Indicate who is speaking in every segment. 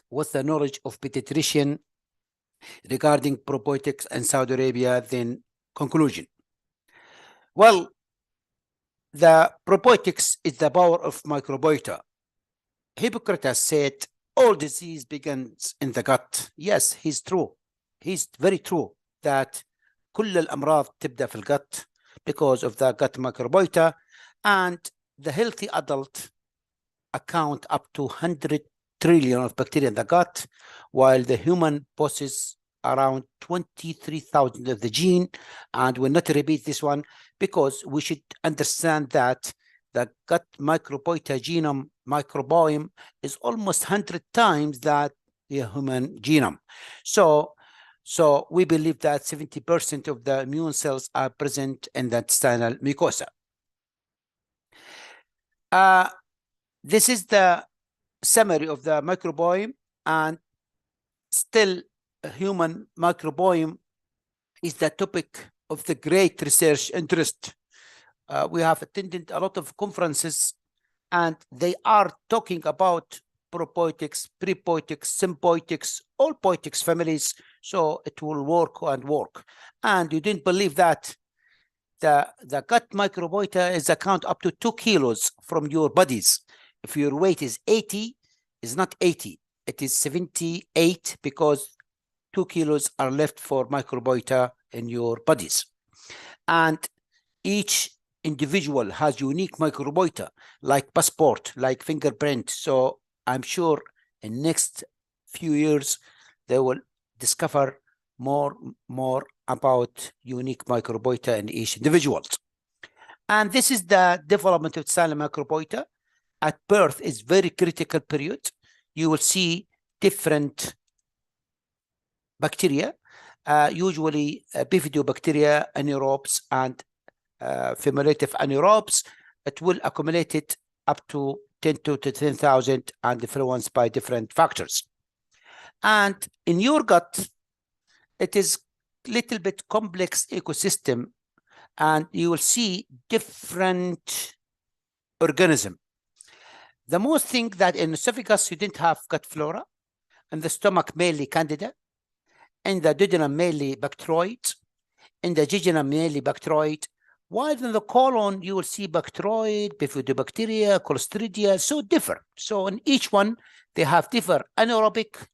Speaker 1: what's the knowledge of pediatrician regarding probiotics in Saudi Arabia, then conclusion. Well, the probiotics is the power of microbiota. Hippocrates said all disease begins in the gut. Yes, he's true. He's very true that كل الأمراض تبدأ في الgut because of the gut microbiota, and the healthy adult account up to 100 trillion of bacteria in the gut, while the human possesses around 23,000 of the gene. And we'll not repeat this one because we should understand that the gut microbiota genome microbiome is almost 100 times that the human genome. So we believe that 70% of the immune cells are present in the intestinal mucosa. This is the summary of the microbiome, and still human microbiome is the topic of the great research interest. We have attended a lot of conferences, and they are talking about probiotics, prebiotics, symbiotics, all biotics families, so it will work and work. And you didn't believe that the gut microbiota is account up to 2 kilos from your bodies. If your weight is 80, it's not 80, it is 78, because 2 kilos are left for microbiota in your bodies. And each individual has unique microbiota, like passport, like fingerprint. So I'm sure in next few years, they will discover more about unique microbiota in each individual. And this is the development of silent microbiota. At birth is very critical period. You will see different bacteria, usually bifidobacteria, anaerobes, and formulative anaerobes. It will accumulate it up to 10 to 10,000 and influenced by different factors. And in your gut, it is little bit complex ecosystem, and you will see different organism. The most thing that in esophagus you didn't have gut flora, in the stomach mainly candida, in the duodenum mainly bacteroid, in the jejunum mainly bacteroid, while in the colon you will see bacteroid, bifidobacteria, clostridia, so different. So in each one they have different anaerobic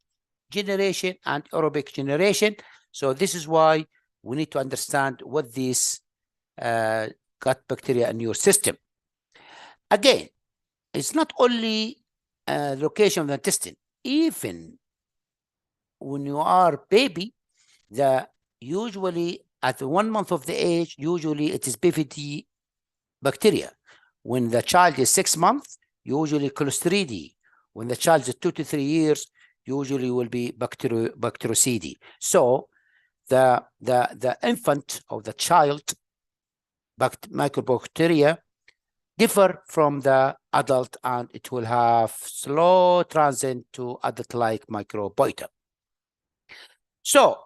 Speaker 1: generation and aerobic generation. So this is why we need to understand what these gut bacteria in your system. Again, it's not only location of the intestine. Even when you are baby, usually at 1 month of the age, usually it is bifidobacteria. When the child is 6 months, usually clostridium. When the child is 2 to 3 years, usually will be bactericidae. So the infant or the child microbacteria differ from the adult, and it will have slow transit to adult-like microbiota. So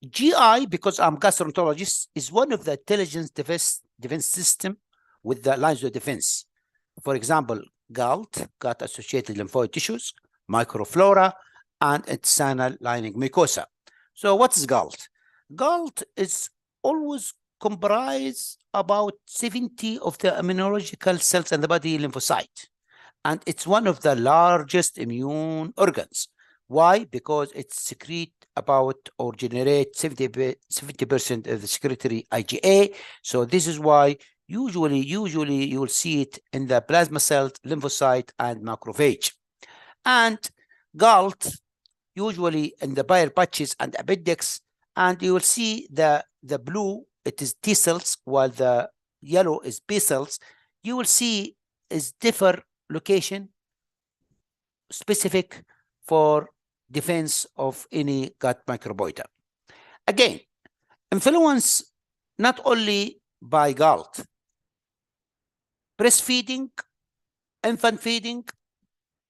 Speaker 1: GI, because I'm gastroenterologist, is one of the intelligence defense system with the lines of defense. For example, GALT, gut-associated lymphoid tissues, microflora, and intestinal lining mucosa. So what is GALT? GALT is always comprise about 70 of the immunological cells in the body lymphocyte. And it's one of the largest immune organs. Why? Because it secrete about or generate 70% of the secretory IgA. So this is why usually you will see it in the plasma cells, lymphocyte, and macrophage. And GALT usually in the bile patches and appendix, and you will see the blue, it is T cells, while the yellow is B cells. You will see is different location specific for defense of any gut microbiota. Again, influence not only by GALT, breastfeeding, infant feeding,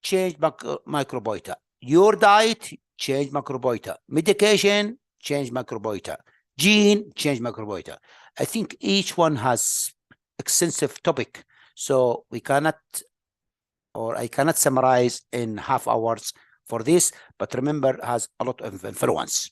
Speaker 1: change microbiota. Your diet, change microbiota. Medication, change microbiota. Gene, change microbiota. I think each one has extensive topic, so we cannot or I cannot summarize in half hours for this, but remember, it has a lot of influence.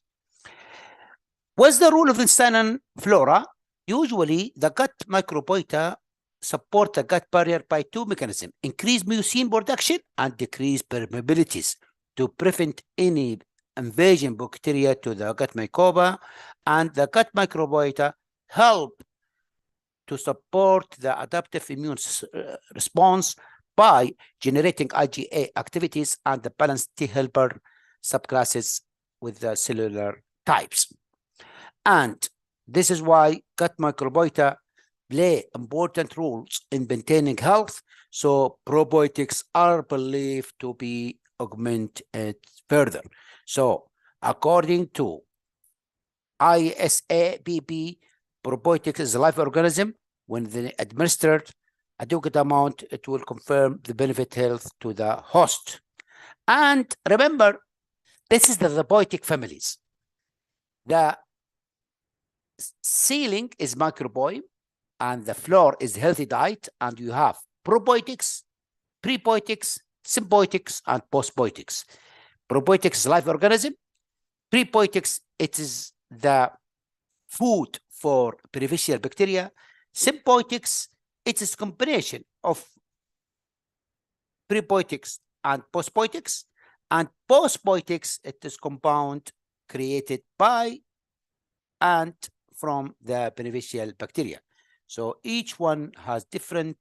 Speaker 1: What's the role of the intestinal flora? Usually, the gut microbiota support the gut barrier by two mechanisms: increase mucin production and decrease permeabilities to prevent any invasion bacteria to the gut microbiota, and the gut microbiota help to support the adaptive immune response by generating IgA activities and the balanced T helper subclasses with the cellular types. And this is why gut microbiota play important roles in maintaining health. So probiotics are believed to be augmented further. So according to ISABB, probiotics is a live organism. When they administered adequate amount, it will confirm the benefit health to the host. And remember, this is the probiotic families. The ceiling is microbiome, and the floor is healthy diet, and you have probiotics, prebiotics, symbiotics, and postbiotics. Probiotics is live organism. Prebiotics, it is the food for beneficial bacteria. Symbiotics, it is combination of prebiotics and postbiotics, and postbiotics, it is compound created by and from the beneficial bacteria. So each one has different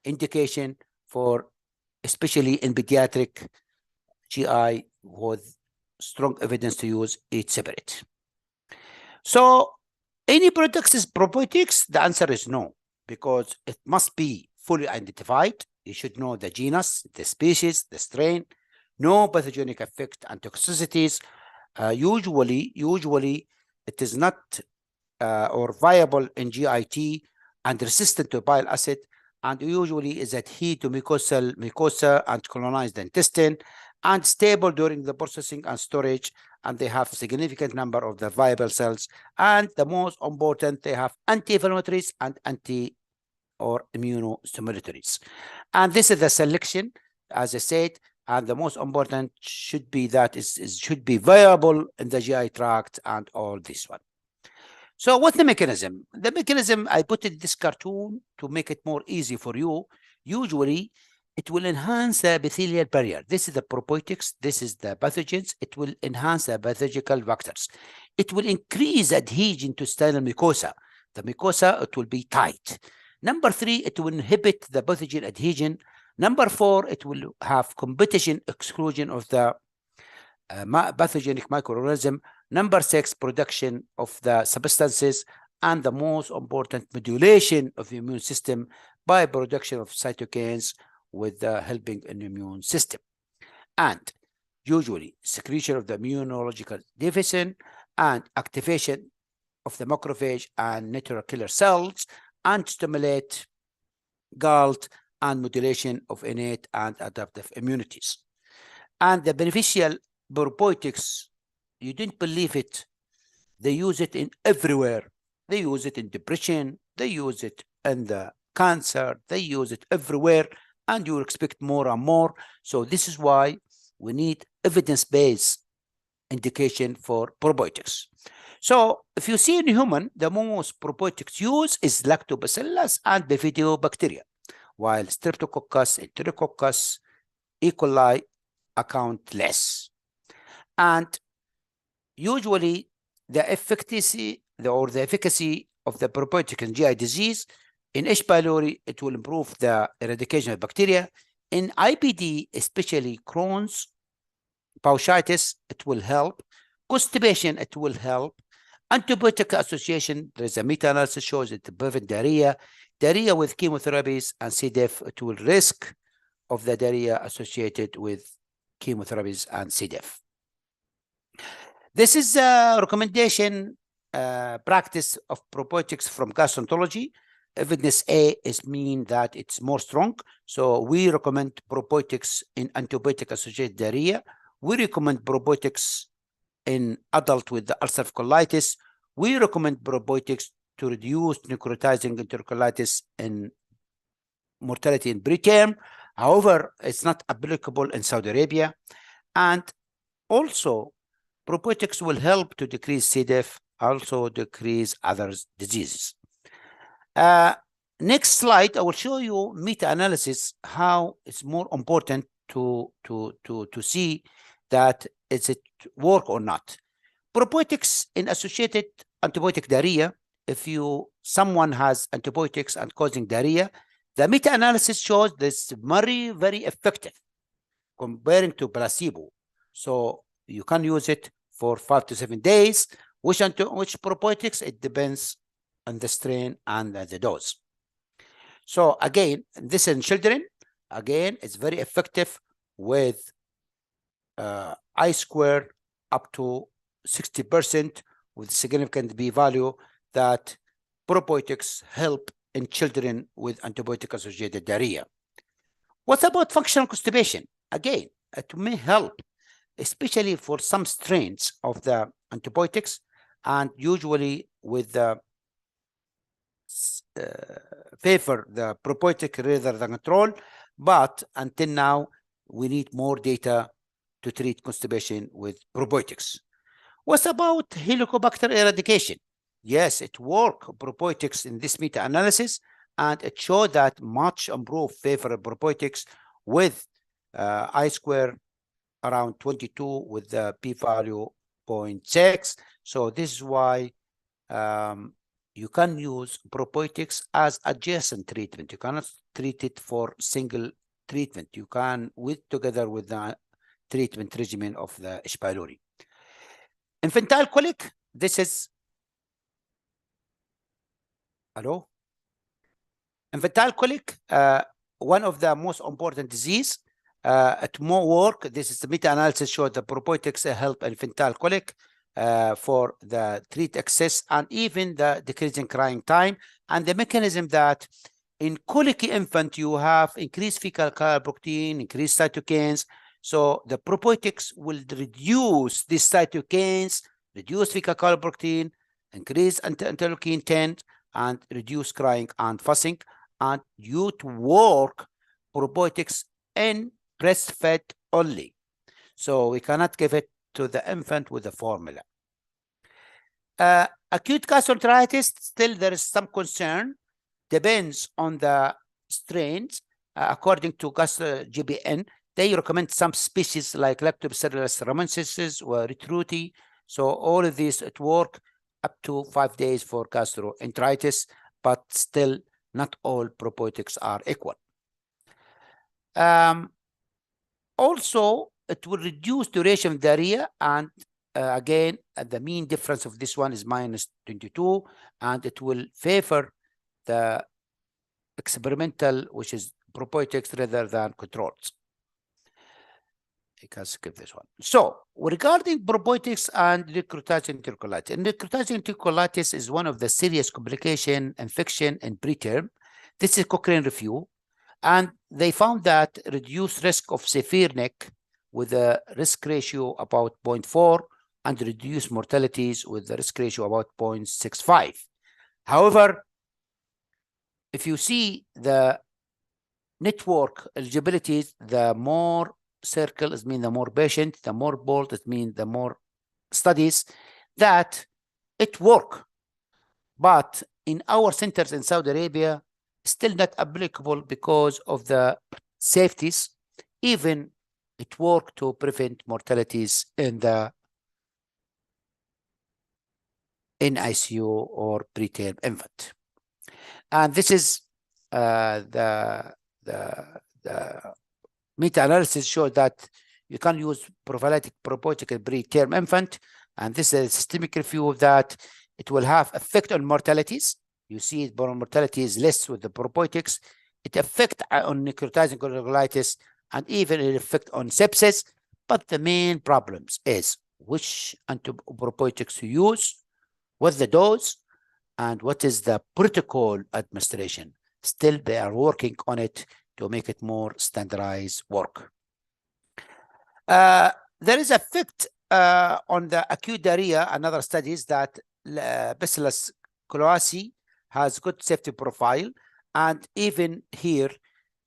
Speaker 1: indication for, especially in pediatric GI, with strong evidence to use each separate. So any products is probiotics? The answer is no, because it must be fully identified. You should know the genus, the species, the strain, no pathogenic effect and toxicities. Usually it is not or viable in GIT and resistant to bile acid, and usually is adhered to mucosa and colonized intestine, and stable during the processing and storage, and they have significant number of the viable cells, and the most important, they have anti-inflammatories and or immunostimulatories. And this is the selection, as I said, and the most important should be that should be viable in the GI tract and all this one. So what's the mechanism? The mechanism, I put in this cartoon to make it more easy for you. Usually, it will enhance the epithelial barrier. This is the probiotics. This is the pathogens. It will enhance the pathological vectors. It will increase adhesion to intestinal mucosa. The mucosa, it will be tight. Number 3, it will inhibit the pathogen adhesion. Number 4, it will have competition exclusion of the pathogenic microorganism. Number 6, production of the substances, and the most important, modulation of the immune system by production of cytokines with the helping an immune system. And usually secretion of the immunological deficient and activation of the macrophage and natural killer cells, and stimulate GALT and modulation of innate and adaptive immunities. And the beneficial probiotics, you didn't believe it, they use it in everywhere. They use it in depression, they use it in the cancer, they use it everywhere, and you expect more and more. So this is why we need evidence-based indication for probiotics. So if you see in human, the most probiotics used is lactobacillus and bifidobacteria, while streptococcus, enterococcus, E. coli account less. And usually the efficacy of the probiotic in GI disease, in H. pylori, it will improve the eradication of bacteria. In IBD, especially Crohn's, pouchitis, it will help. Constipation, it will help. Antibiotic association, there is a meta-analysis shows it prevent diarrhea. Diarrhea with chemotherapies and C. diff, it will risk of the diarrhea associated with chemotherapies and C. diff. This is a recommendation practice of probiotics from gastroenterology. Evidence A is mean that it's more strong. So we recommend probiotics in antibiotic associated diarrhea. We recommend probiotics in adult with the ulcerative colitis. We recommend probiotics to reduce necrotizing enterocolitis in mortality in preterm. However, it's not applicable in Saudi Arabia. And also, probiotics will help to decrease C. diff, also decrease other diseases. Next slide, I will show you meta-analysis, how it's more important to see that is it work or not. Probiotics in associated antibiotic diarrhea, if someone has antibiotics and causing diarrhea, the meta-analysis shows this very, very effective comparing to placebo. So you can use it for 5 to 7 days. Which probiotics? It depends on the strain and the dose. So again, this in children, again, it's very effective with I-square up to 60% with significant p-value that probiotics help in children with antibiotic-associated diarrhea. What about functional constipation? Again, it may help, especially for some strains of the antibiotics, and usually with the favor the probiotic rather than control, but until now, we need more data to treat constipation with probiotics. What about Helicobacter eradication? Yes, it works, probiotics in this meta-analysis, and it showed that much improved favor probiotics with I-square around 22 with the p-value 0.6. So this is why you can use probiotics as adjacent treatment. You cannot treat it for single treatment. You can together with the treatment regimen of the H. pylori. Infantile colic, this is infantile colic, one of the most important disease. At more work, this is the meta-analysis showed the probiotics help infantile colic for the treat excess and even the decreasing crying time. And the mechanism that in colicky infant, you have increased fecal calprotectin, increased cytokines. So the probiotics will reduce these cytokines, reduce fecal calprotectin, increase interleukin 10, and reduce crying and fussing. And you to work probiotics in breastfed only. So we cannot give it to the infant with the formula. Acute gastroenteritis, still there is some concern, depends on the strains. According to GBN, they recommend some species like Lactobacillus rhamnosus or Retruti. So all of these at work up to 5 days for gastroenteritis, but still not all probiotics are equal. Also, it will reduce duration of diarrhea, and again, the mean difference of this one is -22, and it will favor the experimental, which is probiotics rather than controls. I can skip this one. So, regarding probiotics and necrotizing enterocolitis, necrotizing enterocolitis is one of the serious complication infection in preterm. This is Cochrane review, and they found that reduced risk of severe neck with a risk ratio about 0.4 and reduced mortalities with the risk ratio about 0.65. However, if you see the network eligibilities, the more circle is mean the more patient, the more bold it means the more studies that it work. But in our centers in Saudi Arabia, still not applicable because of the safeties. Even it work to prevent mortalities in the ICU or preterm infant. And this is the meta-analysis showed that you can use prophylactic probiotic in preterm infant, and this is a systemic review of that. It will have effect on mortalities. You see mortality is less with the probiotics. It affect on necrotizing enterocolitis and even an effect on sepsis. But the main problems is which probiotics to use, what's the dose, and what is the protocol administration. Still, they are working on it to make it more standardized work. There is effect on the acute diarrhea. Another studies that Bacillus cloacae has good safety profile, and even here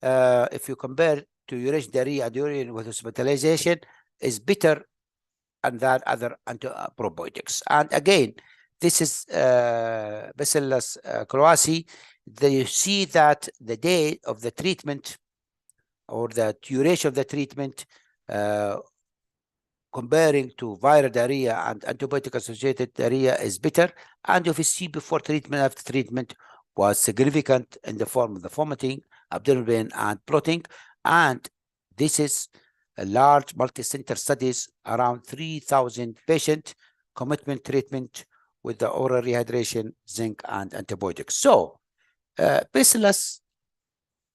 Speaker 1: if you compare to urinary diarrhea and urine with hospitalization, is better than other probiotics. And again, this is Bacillus coalescei. You see that the day of the treatment or the duration of the treatment comparing to viral diarrhea and antibiotic-associated diarrhea is better. And if you see before treatment, after treatment was significant in the form of the vomiting, abdominal pain, and bloating. And this is a large multi-center studies, around 3,000 patient commitment treatment with the oral rehydration, zinc, and antibiotics. So Bacillus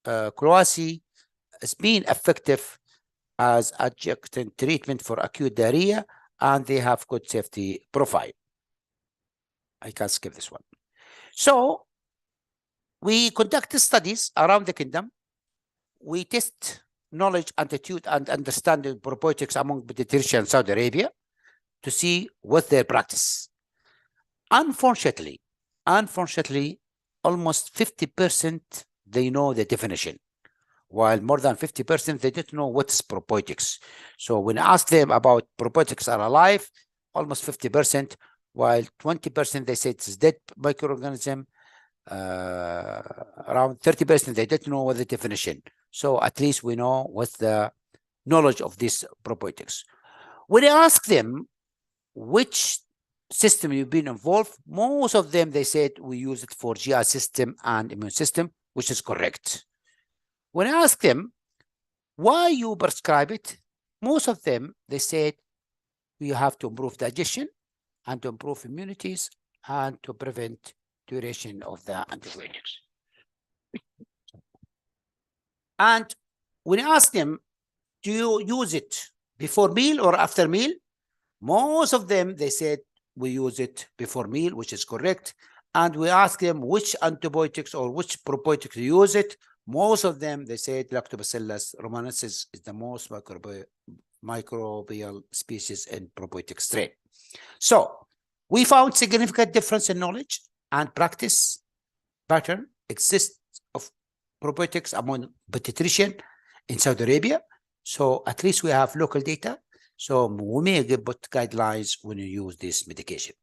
Speaker 1: coalescei has been effective as adjuvant treatment for acute diarrhea, and they have good safety profile. I can skip this one. So we conducted studies around the kingdom. We test knowledge, attitude, and understanding probiotics among pediatricians in Saudi Arabia to see what their practice. Unfortunately, almost 50% they know the definition, while more than 50% they didn't know what is probiotics. So when I asked them about probiotics are alive, almost 50%, while 20% they said it's dead microorganism. Around 30% they didn't know what the definition. So at least we know what's the knowledge of these probiotics. When I ask them which system you've been involved, most of them they said we use it for GI system and immune system, which is correct. When I ask them why you prescribe it, most of them they said you have to improve digestion and to improve immunities and to prevent duration of the antibiotics. And when I ask them, do you use it before meal or after meal? Most of them, they said, we use it before meal, which is correct. And we ask them which antibiotics or which probiotics you use it. Most of them, they said Lactobacillus rhamnosus is the most microbial species in probiotic strain. So we found significant difference in knowledge and practice pattern exists of probiotics among pediatricians in Saudi Arabia. So at least we have local data. So we may put guidelines when you use this medication.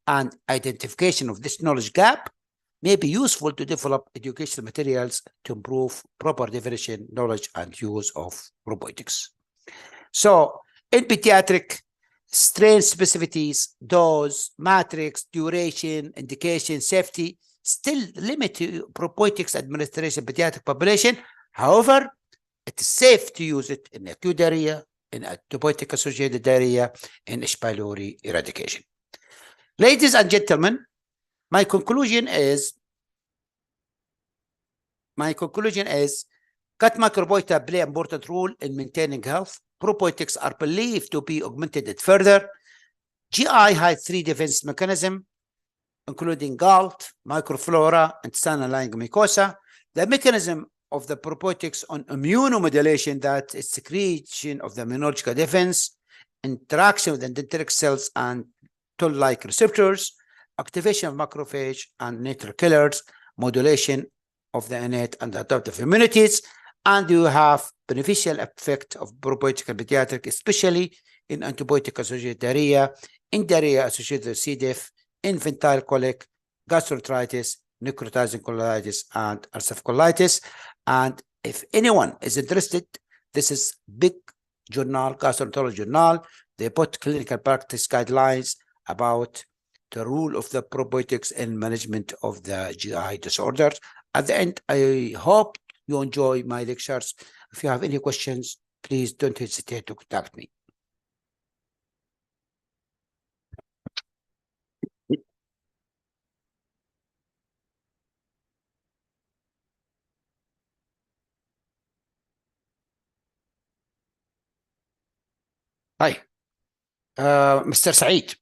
Speaker 1: And identification of this knowledge gap may be useful to develop educational materials to improve proper definition, knowledge, and use of probiotics. So in pediatric, strain specificities, dose, matrix, duration, indication, safety, still limit to probiotics administration in pediatric population. However, it is safe to use it in acute diarrhea, in antibiotic-associated diarrhea, in H. pylori eradication. Ladies and gentlemen, my conclusion is gut microbiota play an important role in maintaining health. Probiotics are believed to be augmented further. GI has 3 defense mechanisms, including GALT, microflora, intestinal lining mucosa. The mechanism of the probiotics on immunomodulation, that is secretion of the immunological defense, interaction with dendritic cells and toll-like receptors, activation of macrophage and natural killers, modulation of the innate and adaptive immunities, and you have beneficial effect of probiotic and pediatric, especially in antibiotic-associated diarrhea, in diarrhea-associated with C. diff, infantile colic, gastroenteritis, necrotizing colitis, and ulcerative colitis. And if anyone is interested, this is big journal, gastroenterology journal. They put clinical practice guidelines about the role of the probiotics in management of the GI disorders. At the end, I hope you enjoy my lectures. If you have any questions, please don't hesitate to contact me. Hi, Mr. سعيد.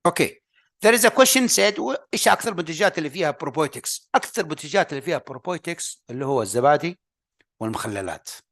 Speaker 1: Okay. There is a question said ايش اكثر المنتجات اللي فيها probiotics؟ اكثر المنتجات اللي فيها probiotics اللي هو الزبادي والمخللات.